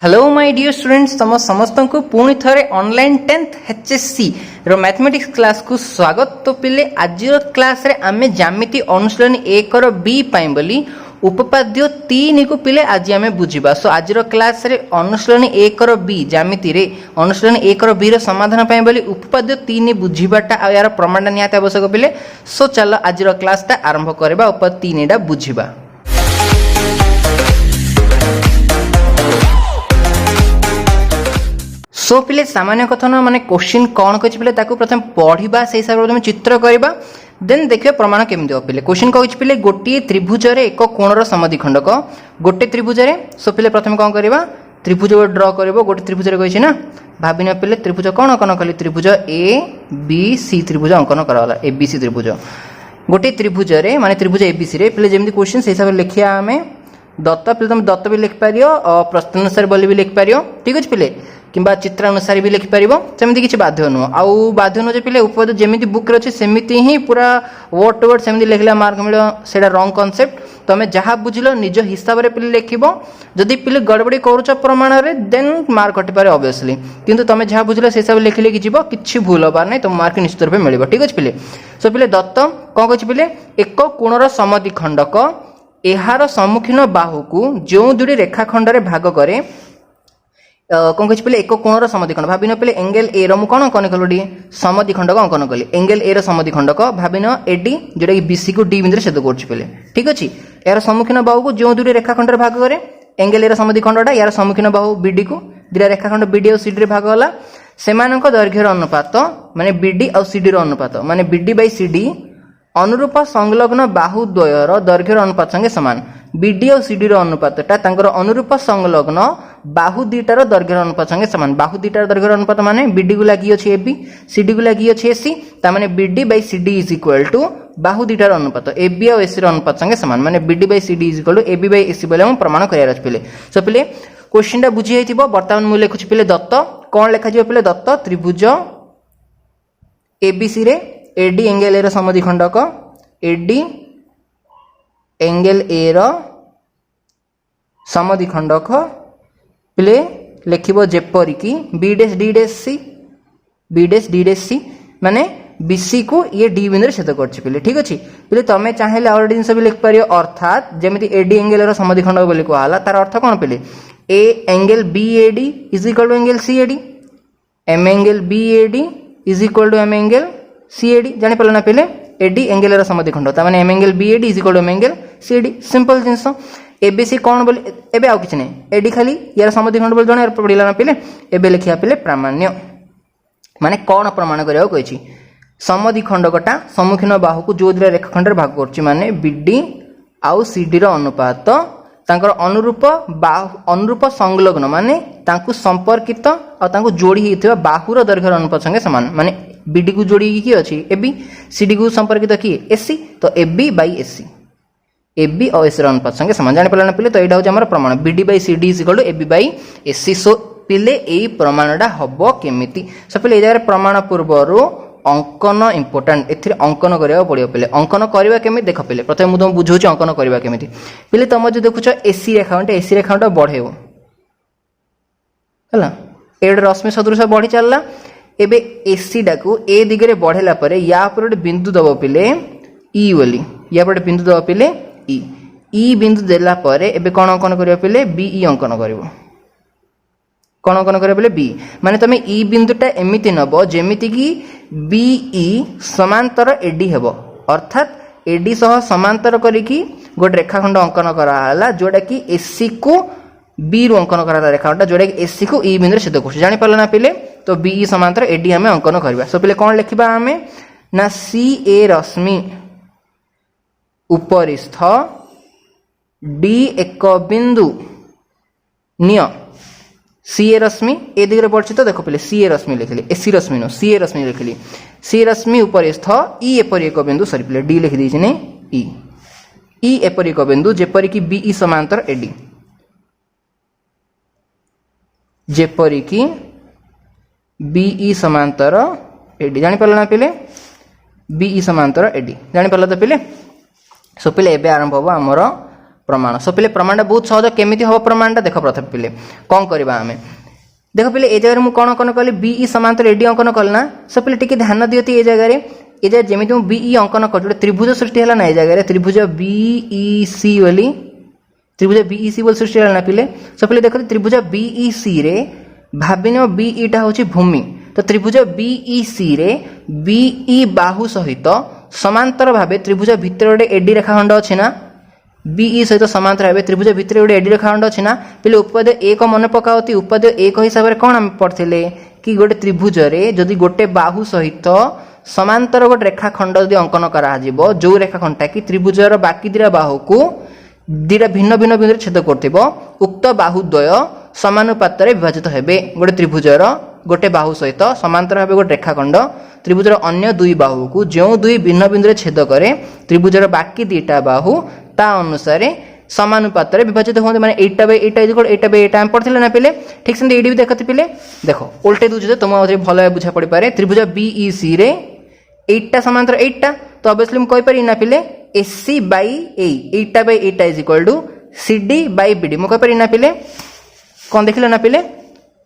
Hello my dear students तम समस्त को पुणी थे ऑनलाइन 10th HSC रो मैथमेटिक्स क्लास को स्वागत। तो पिले आज क्लास रे आमे ज्यामिति अनुशीलन 1 रो बी पाई बोली उपपाद्य 3 को पिले आज आमे बुझिबा। सो आज क्लास रे अनुशीलन 1 रो बी ज्यामिति रे अनुशीलन 1 रो बी रो समाधान पाई बोली उपपाद्य 3 बुझिबाटा आ यार प्रमाण निहाती आवश्यक पिले। सो चलो आज क्लास ता आरंभ करबा उपपाद्य 3 टा बुझिबा। सो पिले सामान्य कथन माने क्वेश्चन कौन कहि पिले ताकू प्रथम पढ़िबा से हिसाब रे चित्र करबा देन देखिए प्रमाण केमि हो पिले। क्वेश्चन कहि पिले गोटे त्रिभुज रे एक कोणर समद्विखंडक गोटे त्रिभुज रे। सो पिले प्रथम कौन करबा त्रिभुज ड्रा करबो गोटे त्रिभुज रे कहिछि ना भाबिना पिले त्रिभुज कौन कौन कली त्रिभुज ए बी सी त्रिभुज अंकन कराला ए बी सी त्रिभुज गोटे त्रिभुज रे माने त्रिभुज ए बी सी रे पिले जेमि क्वेश्चन से हिसाब रे लिखिया हमें दत्त पिले तुम दत्त भी लिख पारियो और प्रश्न अनुसार बोली भी लिख पारियो ठीक अछि पिले किंबा चित्र अनुसार भी लिखि पारिबो सेमिति किछि बाध्य नुह आउ बाध्य नुह जे पिले उपपद जेमिति बुक रे अछि सेमिति ही पूरा वर्ड टू वर्ड सेमिति लिखला मार्क मिलो सेडा रॉन्ग कांसेप्ट तमे जहा बुझिलो निज हिसाब रे पिले लिखिबो जदि पिले गड़बड़ी करूछ प्रमाण रे देन मार्क हटि पारे ऑब्वियसली किंतु तमे जहा बुझिलो से हिसाब लिखि लिखि जिवो किछि भूल होबार नै तो मार्क निश्चित रूपे मिलिबो ठीक अछि पिले। सो पिले दत्त कोन कहछि पिले एक कोणर समद्विखंडक एहार सम्मुखीन बाहु को जो दुडी रेखाखंड रे भाग करे कौन कह एक कोणर समद्विखंड भाविन पे एंगल ए रु कौन अंकन कल समद्विखंडक अंकन कली एंगल ए समद्विखंडक भाविन एडी जोटा कि बीसी को डी बिंदु छेद कर ठीक अच्छे यार सम्मुखीन बाहु को जो दुटी रेखाखंड रे भाग करे एंगल ए समद्विखंडटा यार सम्मुखीन बाहु बीडी को दुटा रेखाखंड बीडी और सीडी रे भाग गला सेमानक दैर्घ्यर अनुपात माने बीडी और सीडी रो अनुपात माने बीडी बाय सीडी अनुरूप संलग्न बाहु द्वयर दैर्घ्यर अनुपात संगे समान बीडी और सीडी रो अनुपातटा तांकर अनुरूप संलग्न बाहु दीटार दैर्घ्यर अनुपात संगे समान बाहु दीटार दैर्घ्यर अनुपात माने बीडी को लागि अछि एबी सीडी को लागि अछि एसी ता माने BD by CD is equal to बाहु दीटार अनुपात एबी और एसी रो अनुपात संगे समान माने BD by CD is equal to AB by AC बोले हम प्रमाण करियार अछि पिले। सो पिले क्वेश्चन टा बुझी हेतिबो वर्तमान मु लेखुछि पिले दत्त कोन लेखा जिवो पिले दत्त त्रिभुज एबीसी रे एडी एंगल ए रो समद्विखंडक एडी एंगल ए रो समद्विखंडक पिले लिखिबो जेपरि कि बी डैश डी सी माने बीसी को ये डी बिंदु छेद करछि पिले ठीक अछि पिले तमे चाहेले और जिंस भी लिख पारियो अर्थात जेमिति एडी एंगल रो समद्विखंडक बोली कहला तार अर्थ कोन पिले ए angle BAD is equal to angle CAD M angle BAD is equal to M angle CAD जानि पले ना पिले एडी एंगल रो समद्विखंड ता माने M angle BAD is equal to M angle CAD simple since ABC कौन बोले एबे आउ किछि नै एडी खाली यार समद्विखंड बोल जणे पडिला ना पिले एबे लिखिया पिले प्रामाण्य माने कौन प्रमाण करियो कहिछि समद्विखंडकटा सम्मुखीन बाहु को जो दुटा रेखाखंड रे भाग करछि माने बीडी आउ सीडी रो अनुपात तांकर अनुरूप संलग्न माने तांकु संपर्कित आ तांकु जोड़ी हिथिबा बाहुर दैर्घ्यर अनुपात संगे समान माने बीडी को जोड़ी की अछि एबी सीडी को संपर्कित की एसी तो एबी बाय एसी एबी और एसी अनुपात संगे समान जानि पलाना पिले तो एटा हो हमर प्रमाण BD by CD is equal to AB by AC. So पिले एई प्रमाणडा हबो केमिति सो पिले ए जगह प्रमाण पूर्वरो अंकन इंपोर्टेंट एथिरे अंकन करिया पड़ियो पिले अंकन करबा केमि देख पिले प्रथम मु तुम बुझौछि अंकन करबा केमिति पिले तुम जो देखुछ एसी रेखाखंड बढ़ेबो हला एड रश्मि सदृश बढ़ी चलला एबे एसी डाकू ए दिगरे बढ़ेला परे या पर एक बिंदु दबो पिले ई बोली या पर बिंदु दबो पिले ई बिंदु देला परे एबे कोन अंकन करियो पिले बीई अंकन करिवो कोन अंकन करियो पिले बी माने तमे ई बिंदुटा एमिति नबो जेमिति कि बीई समांतर एडी हेबो अर्थात एडी सह समांतर करिकि गोटे रेखाखंड अंकन करा हला जोडा कि एसी को बी रु अंकन करा रेखाखंड जोडा कि एसी को ई बिंदु छेद करछ जानि पले ना पिले तो बीई समांतर एडी हमें अंकन करबा। सो पिले कोन लिखिबा हमें ना सी ए रश्मि उपरिस्थ डी एक बिंदु निय सी ए रश्मि ए दिगरे पड़छि तो देखो पहले सी ए रश्मि लिखली एसी रश्मि नो सी ए रश्मि लिखली सी रश्मि उपरिस्थ ई एपरि एक बिंदु सॉरी पहले डी लिख देछि ने ई एपरि एक बिंदु जेपरि कि बीई समांतर एडी जेपरि कि बीई समांतर एडी जानि पड़ला ना पहले बीई समांतर एडी जानि पड़ला तो पहले। सो पहले एबे आरंभ हो हमर प्रमाण। सो पिले प्रमाणटा बहुत सहज केमिति हम प्रमाणटा देख प्रथम पिले कौन करवा आम देख पिले ए जगह मुझे कौन कली बीई समांतर एडी अंकन कल ना। सो पिले टिके ध्यान दियति ए जगह जमी मुझे बीई अंकन कर त्रिभुज सृष्टि है ना ए जगह त्रिभुज बीईसी बोली त्रिभुज बीईसी बोली सृष्टि है ना पिले। सो पिले देख त्रिभुज बीईसी रे भाविन बीईटा हूँ भूमि तो त्रिभुज बीईसी रे बीई बाहु सहित समांतर भाव त्रिभुज भितर गोटे एडी रेखाखंड अच्छी ना बीई सहित समांतर भाव त्रिभुज भितर गोटे एडी रेखाखंड अच्छी ना पिले उपादेय एक मन पकाती उपादेय एक हिसाब से कौन आम पढ़ते कि गोटे त्रिभुज रे जदि गोटे बाहु सहित समांतर गोटे रेखाखंड जदि अंकन करा जो रेखाखंडटा कि त्रिभुजर बाकी दिटा बाहु को दिटा भिन्न भिन्न बिंदु छेद कर उक्त बाहुद्वय समानुपात विभाजित हेबे गोटे त्रिभुजर गोटे बाहु सहित समांतर भाव गोटे रेखाखंड त्रिभुजर अन्य दुई बाहु को जो दुई भिन्न बिंदु छेद करे त्रिभुजर बाकी दीटा बाहु ता अनुसार समानुपात विभाजित होते माने 8/8 आम पढ़ते ना पिले ठीक से भी देखते पिले देख उल्टे दूसरे तुम भल बुझा पड़ पारे त्रिभुज बीईसी रे 8टा समांतर 8टा तो ऑब्वियसली मुझे कहीपर ना पिले SC by 8/8 is equal to CD by BD मुझे कहीपर ना पिले कौन देखिल ना पिले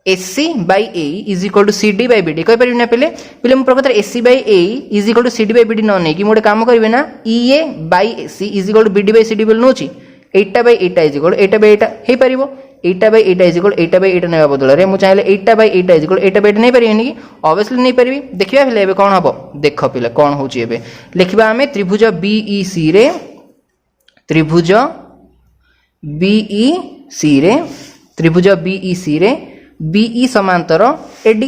SC by A is equal to CD by BD कहीपर ना पिले पिले मुझे प्रकृत SC by A is equal to CD by BD न नहीं कि गोटे काम करेंगे ना EA by SC is equal to BD by CD बोली नौची 8/8 इज इक्वल 8/8 हो पार 8/8 इज इक्वल 8/8 ना बदल में मुझे चाहिए 8/8 इज इक्वल 8/8 नहीं पारे कि ऑब्वियसली नहीं पारि देखा पिले एवं कौन हम देख पिले कौन हो लिखा आम त्रिभुज बीईसी रे त्रिभुज बीईसी रे त्रिभुज बीईसी रे बीई समांतर एडी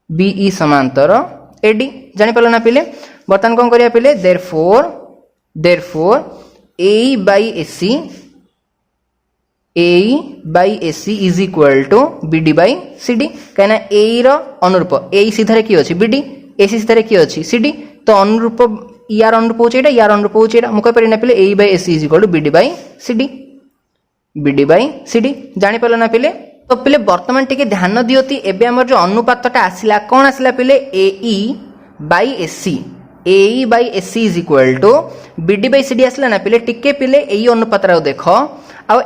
बीई समांतर एडी जानीपार ना पिले बर्तमान कौन करिया पिले therefore A by AC is equal to BD by CD कहीं ए अनुरूप ए सीधारे किए अच्छी बीडी एसी सीधारे किए अच्छी सीडी तो अनुरूप यार अनुरूप हो यार अनुरूप हो मुझे कहीपर ना पिले A by AC is equal to BD by CD जानीपार ना पिले तो पिले बर्तमान टिके ध्यान दियति एबे हमर जो अनुपातटा आसिला कौन आसिला पिले AE by AC is equal to BD by CD आसिला ना पिले टिके पिले एई अनुपात देख आ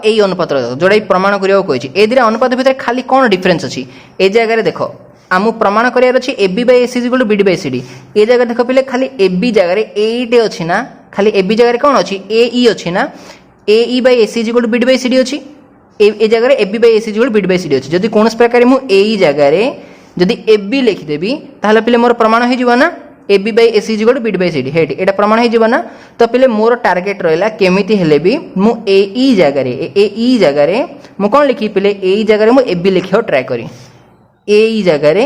एई अनुपात जोड़ा प्रमाण करिया कहि ए दिरा अनुपात भितर खाली कौन डिफरेंस अछि ए जगह देख आमु प्रमाण करियार अछि AB by AC is equal to BD by CD ए जगह देख पिले खाली एबी जगह एईटे अछि ना खाली एबी जगह कौन अछि एई अछि ना AE by AC is equal to BD by CD अछि ए जगह AB by AC is BD by CD अच्छी जदि कौन प्रकार मुझे जगह जदि एबी लिखिदेवी ताहले पिले मोर प्रमाण हो ना AB by AC is BD by CD हेट एटा प्रमाण हो ना तो पिले मोर टार्गेट रहा केमिति हेले भी मु एई जगह मु कौन लिखी पिले एई जगह मु एबी लिखा ट्राए करी एई जगह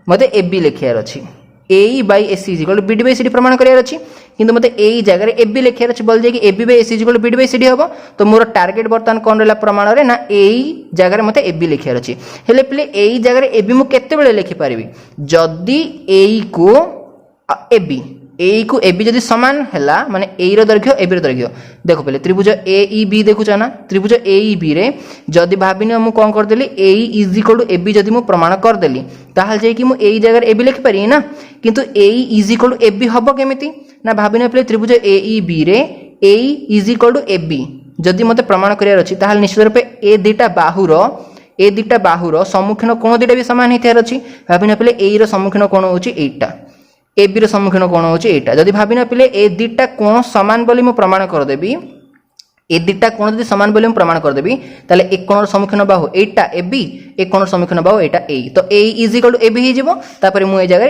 मते एबी लिखार अच्छी AE by AC is BD by CD प्रमाण करार अच्छी किंतु मते एई जगह एबी लिखार अच्छी बोल जाए AB by AC is BD by CD हम तो मोर टार्गेट बर्तमान कौन रहा प्रमाण रे ना एई जगह मते एबी लिखार अच्छी हेले पिले एई जगह एबी मु केते बेले लिखि पारिबी जदी एई को एबी जदि सामान हैला माने एई रो दैर्घ्य एबी रो दैर्घ्य देखो पहले त्रिभुज एईबी देखुछ ना त्रिभुज एईबी रे जदि भाबिनी मु कोन कर देली एई इज इक्वल टू एबी जदि मु प्रमाण कर देली ताहाल जे कि मु एई जगह एबी लिखि पारि ना किंतु एई इज इक्वल टू एबी हबो केमिति ना भाबिनी पहले त्रिभुज एईबी रे एई इज इक्वल टू एबी जदि मते प्रमाण करियार अछि ताहाल निश्चित रूपे ए दिटा बाहुर सम्मुखीन कोण दिटा भी समान हितार अछि भाबिनी पहले एई रो सम्मुखीन कोण होछि एटा एबी सम्मुखीन कोण होछि एटा जदि भाबिना पिले ए दिटा कोण समान बोली मु प्रमाण कर देबी ए दिटा कोण जदि समान बोली मु प्रमाण कर देबी ताले एक कोणर सम्मुखीन बाहु एटा एबी एक कोणर सम्मुखीन बाहु एटा ए तो A is equal to AB हि जिवो तापर मु ए जगह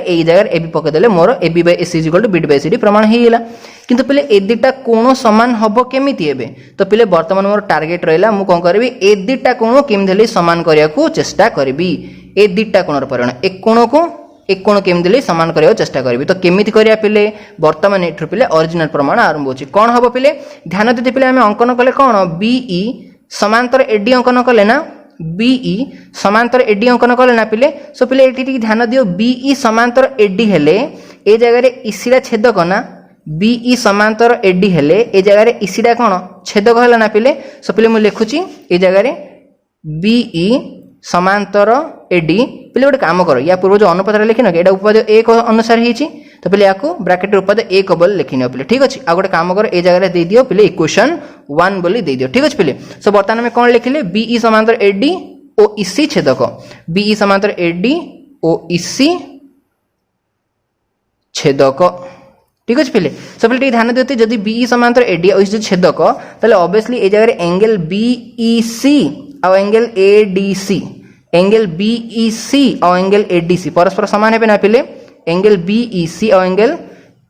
एबी पके देले मोर AB by AC is equal to BD by CD प्रमाण हि गेला किंतु पिले ए दिटा कोण समान हबो केमिति एबे तो पिले वर्तमान मोर टार्गेट रहला मु कोन करबी ए दिटा कोण केमिति समान करिया को चेष्टा करबी ए दिटा कोणर परिमाण एक कोण केमिति समान करने चेष्टा करी तो केमिति करिया पिले वर्तमान एठु पिले ओरिजिनल प्रमाण आरंभ होची कौन हम पिले ध्यान देते पिले आम अंकन कले कौन बीई समांतर एडी अंकन कले ना बीई समांतर एडी अंकन कले ना पिले सो पिले एठी ध्यान दियो बीई समांतर एडी हेले ए जगह इसीडा छेदक ना बीई समांतर एडी हेले ए जगह इसीडा कौन छेदक है ना पिले सो पिले मु लिखुची ए जगह बीई समांतर एडी पिले गोटे काम कर या पूर्व जो अनुपात लिखिन कि उपादेय एक अनुसार होती तो पहले या ब्राकेट उपाद 1 बोली लिखिन पे ठीक अच्छे। आ गोटे काम कर ए जगह दे दियो पे इक्वेशन 1 बोली दे दियो ठीक अच्छे पे। सो बर्तमान में कौन लिखिले बीई समांतर एडी ओ इसी छेदक बीई समांतर एडी ओ इसी छेदक ठीक अच्छे पे। सब पे ध्यान दियो जदि बीई समांतर एडी और इसी छेदक ताले ऑब्वियसली ए जगह एंगल बीईसी और एंगल एडीसी एंगल बीईसी और एंगल एडीसी परस्पर सामान है ना पे। एंगल बीईसी और एंगल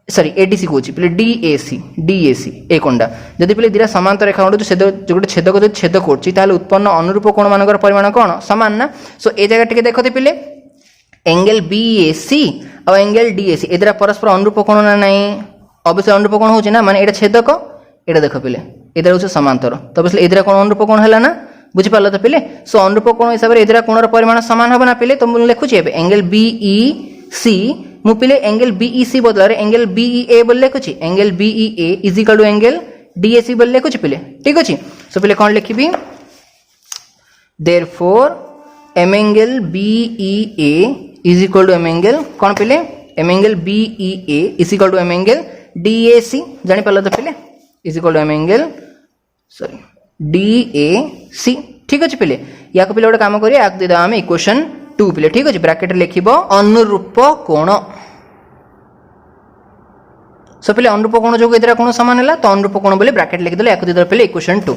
सॉरी एडीसी कहूँ पे डीएसी ए कोणटा जदि पे दिटा समांतर रेखा जो गोटे छेदक जो छेद कर उत्पन्न अनुरूप कोण मान परिमाण कौन सामान ना। सो ए जगह टे देखते पे एंगल बीएसी और एंगल डीएसी ए द्वारा परस्पर अनुरूप कोण ना नहीं अवश्य अनुरूप कोण होची ना माने एटा छेदक एटा देख पे ए हूँ समांतर तो अवश्य ए कोण अनुरूप कोण है ना बुझिपार तो पे। सो अनुरूप कोण हिसाब से ए कोणर परिमाण सामान हम ना पे। तो मुझे लिखुची एंगल बीईसी मु पे एंगल बीईसी बदल एंगल बीईए बोल लिखुची angle BEA is equal to angle DAC बोल लिखुची पे ठीक अच्छे। सो पे कौन लिखी therefore M angle BEA is equal to M angle कौन पे M angle BEA is equal to M angle DAC जानी पाल तो पे is equal to M angle sorry DAC ठीक अच्छे पे। या पे गोटे काम करिए आक देदा आम इक्वेशन 2 पे ठीक अच्छे ब्रैकेट लिखिबो अनुरूप कोण। सो पे अनुरूप कोण जो इधर कोण समान है तो अनुरूप कोण बोले ब्रैकेट लिखिदेले या देदा पे इक्वेशन 2।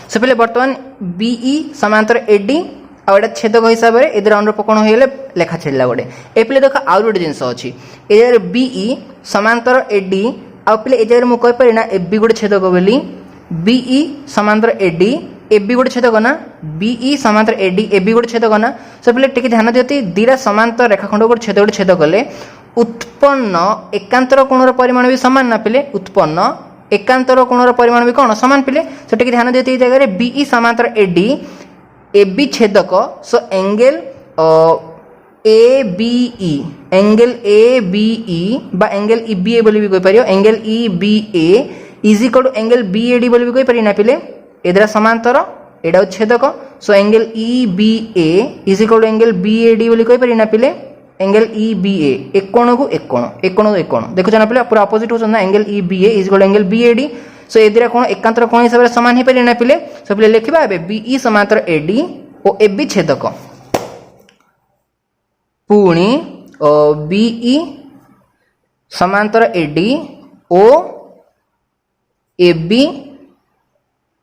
सो पे बर्तमान बीई समांतर एडी आ एटा छेदक हिसाब से इधर अनुरूप कोण होइले लेखा छेड़ला गोटे ए पे देख आउ गोटे जिनस अछि ए बीई समांतर एडी आ पे ए जगह मु कहि पारि ना ए बी गोटे छेदक बोली बीई समांतर एडी ए बी गोटे छेदक ना बीई समांतर एडी ए बी गोटे छेदक ना। सब पे टिके ध्यान दियति दीरा समांतर रेखाखंड गोटे छेद कले उत्पन्न एकांतर कोणर परिमाण भी समान ना पे उत्पन्न एकांतर कोणर परिमाण भी कौन समान पे। सो टिके ध्यान दियति जगह बीई समांतर एडी ए बी छेदक so angle A BE angle A BE बा एंगल ईबीए बोली भी कहि परियो angle EBA is equal to angle BAD बोली भी कहि पारि ना पे एदरा समांतर एडा छेदक so angle EBA is equal to angle BAD बोली कहि पारि ना पे एंगल ईबीए एक कोण को एक कोण एक कोण को एक कोण देखो ना पे पूरा ऑपोजिट हो ना angle EBA is equal to angle BAD. So एदरा कोण एकांतर कोण हिसाब से समान हे पारि ना पे। सो पे लिखिबा एबे बीई समांतर एडी ओ एबी छेदक पुणी बीई समांतर एडी ओ एबी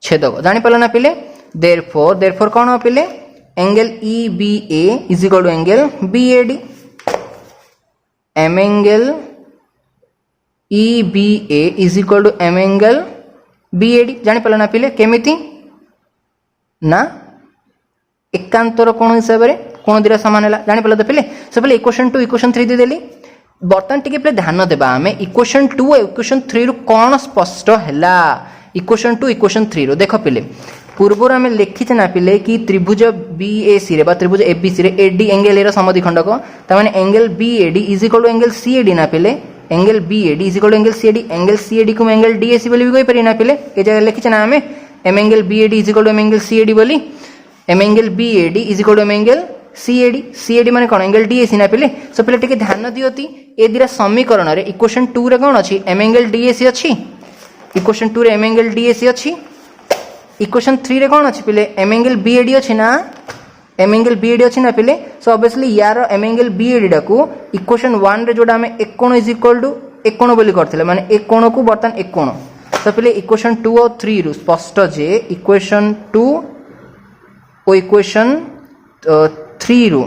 छेदक जानी पाल ना पे। देयरफॉर कौन हो पे angle EBA is equal to angle BAD M angle EBA is equal to M angle BAD जानी पाल ना पे केमिति ना एकांतर कोण हिसाब से कोण दिरा समान है जानी पाल तो पे। सब पे इक्वेशन 2 इक्वेशन 3 देदेली बर्तमान टिके पे ध्यान देबा आमे इक्वेशन 2 और इक्वेशन 3 रु कोन स्पष्ट हैला। इक्वेशन 2 इक्वेशन 3 रु देख पे पूर्वर आम लिखी ना पे कि त्रिभुज बीएसी रे बा त्रिभुज एबीसी रे एडी एंगल ए समद्विखंडक ताने angle BAD is equal to angle CAD ना पे angle BAD is equal to angle CAD को एंगल डीएसी बोली भी कहि पारि ना पे ए जगह लिखी ना आम M angle BAD is equal to M angle CAD बोली M angle BAD is equal to M angle CAD माने कौन एंगल डीएसी ना पे। सो पे टिके ध्यान दियति ए दिरा समीकरण रे इक्वेशन 2 रे कौन अछि एम एंगल डीएसी अछि इक्वेशन 2 रे एम एंगल डीएसी अछि इक्वेशन 3 रे कौन अछि पे एम एंगल बीएडी अछि ना एम एंगल बीएडी अछि ना पे। सो ऑब्वियसली यार एम एंगल बीएडी डाकू इक्वेशन 1 रे जोडा हमें एक कोण इज इक्वल टू एक कोण बोली करथिले माने एक कोण को बर्तन एक कोण। सो पे इक्वेशन 2 और 3 रु स्पष्ट जे इक्वेशन 2 और इक्वेशन 3 रु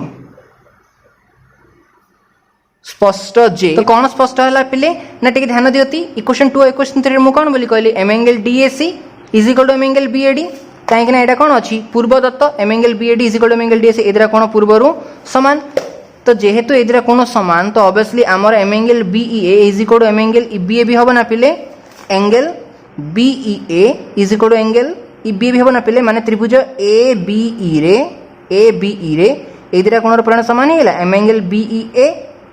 स्पष्ट जे तो कौन स्पष्ट है पे ना टिके ध्यान दियति इक्वेशन 2 और इक्वेशन 3 मु कौन बोली कहली M angle DAC is equal to M angle BAD कहीं ना एटा कौन अछि पूर्व दत्त M angle BAD is equal to M angle DAC एदरा कौन पूर्वरु समान तो जेहेतु एदरा कौन समान तो ऑब्वियसली आमर M angle BEA is equal to M angle EBA भी होबा ना पे angle BEA is equal to angle EBA भी होबा ना पे माने त्रिभुज एबीई रे एदरा कोण परिमाण समान ही M angle BEA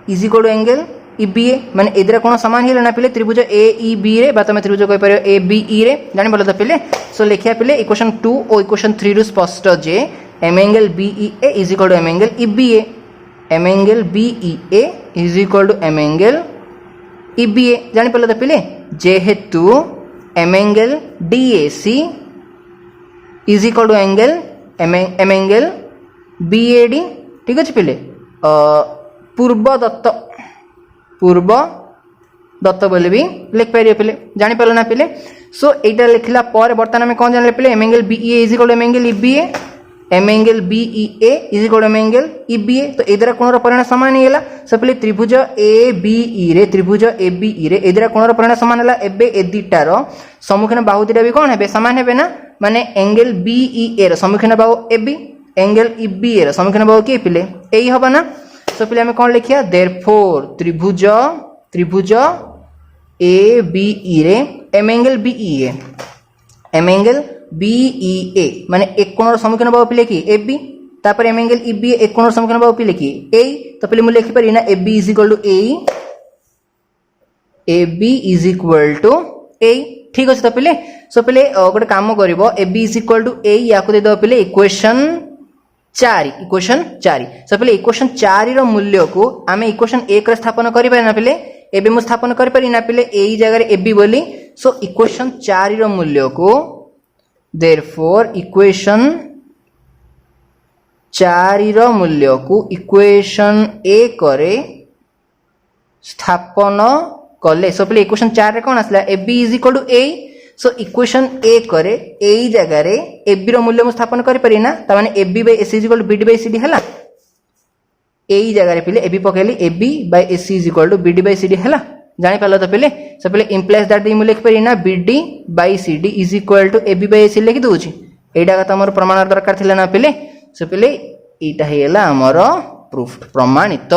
is equal to angle EBA माने एदरा कोण समान ही ना पे त्रिभुज एईबी रे बा तमे त्रिभुज कहि परियो एबीई रे जानि बोल त पे। सो लिखिया पे इक्वेशन 2 और इक्वेशन 3 रु स्पष्ट जे M angle BEA is equal to M angle EBA M angle BEA is equal to M angle EBA जानी पड़े तो पिले जेहेतु M angle DAC is equal to angle M angle BAD ठीक अच्छे पिले पूर्व दत्त बोले भी लिख पारे पिले जानी पारे ना पिले सो एटा लिखला पर बर्तमान में कौन जानले पिले M angle BEA is equal to M angle EBA M angle BEA is equal to M angle EBA तो एदरा कोणर परिमाण समान हेला सो पिले त्रिभुज ABE रे त्रिभुज ABE रे एदरा कोणर परिमाण समान हेला एबे ए दिटार सम्मुखीन बाहु दिटा भी कोन हेबे समान हेबे ना माने एंगल BEA रो सम्मुखीन बाहु AB एंगल EBA रो सम्मुखीन बाहु के पिले एई हबा ना सो पिले हम कोन लिखिया देयरफॉर त्रिभुज ABE रे M एंगल BEA माने एक कोणर सम्मुखीन बाहु पिले कि AB तापर M एंगल EBA एक कोणर सम्मुखीन बाहु पिले कि A तो पिले मु लिखि पारि ना AB is equal to AE AB is equal to A ठीक अछि तो पिले सो पिले गोटे काम करबो AB is equal to A या को दे दो पिले इक्वेशन 4 सो पिले इक्वेशन 4 रो मूल्य को आमे इक्वेशन 1 रे स्थापन करि पारि ना पिले एबे मु स्थापन करि पारि ना पिले एई जगह रे AB बोली सो इक्वेशन 4 रो मूल्य को therefore इक्वेशन 4 रो मूल्य को इक्वेशन 1 रे स्थापन कले सो पिले इक्वेशन 4 रे कोन आसला AB is equal to A so equation 1 रे एई जगह रे AB रो मूल्य मु स्थापन करि पारि ना त माने AB by AC is equal to BD by CD हला एई जगह रे पिले AB पकेली AB by AC is equal to BD by CD हला जानि पालो तो पिले सो पिले इंप्लाइज दैट मु लिख पारि ना BD by CD is equal to AB by AC लिखि दोछि एडा का तमर प्रमाण दरकार थिला ना पिले सो पिले एटा हेला हमर प्रूफ प्रमाणित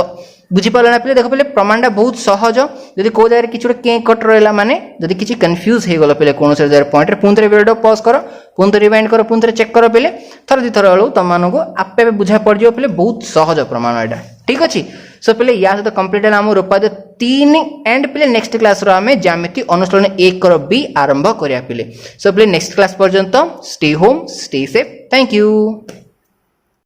बुझी पाला ना पिले देखो पिले प्रमाणटा बहुत सहज जदि को जगह किछि के कट रहला माने जदि किछि कंफ्यूज हे गलो पिले कोन से जगह पॉइंट रे पुंतरे वीडियो पॉज करो पुंतरे रिवाइंड करो पुंतरे चेक करो पिले थर दि थर हलो तम मानको आपे बुझा पड़ जियो पिले बहुत सहज प्रमाण एटा ठीक अछि सो पिले या सहित कंप्लीट है आम रूपाद 3 एंड पिले नेक्स्ट क्लास रो आमे ज्यामिति अनुशीलन 1 करो बी आरंभ करिया पिले सो पिले नेक्स्ट क्लास पर्यंत stay home stay safe thank you.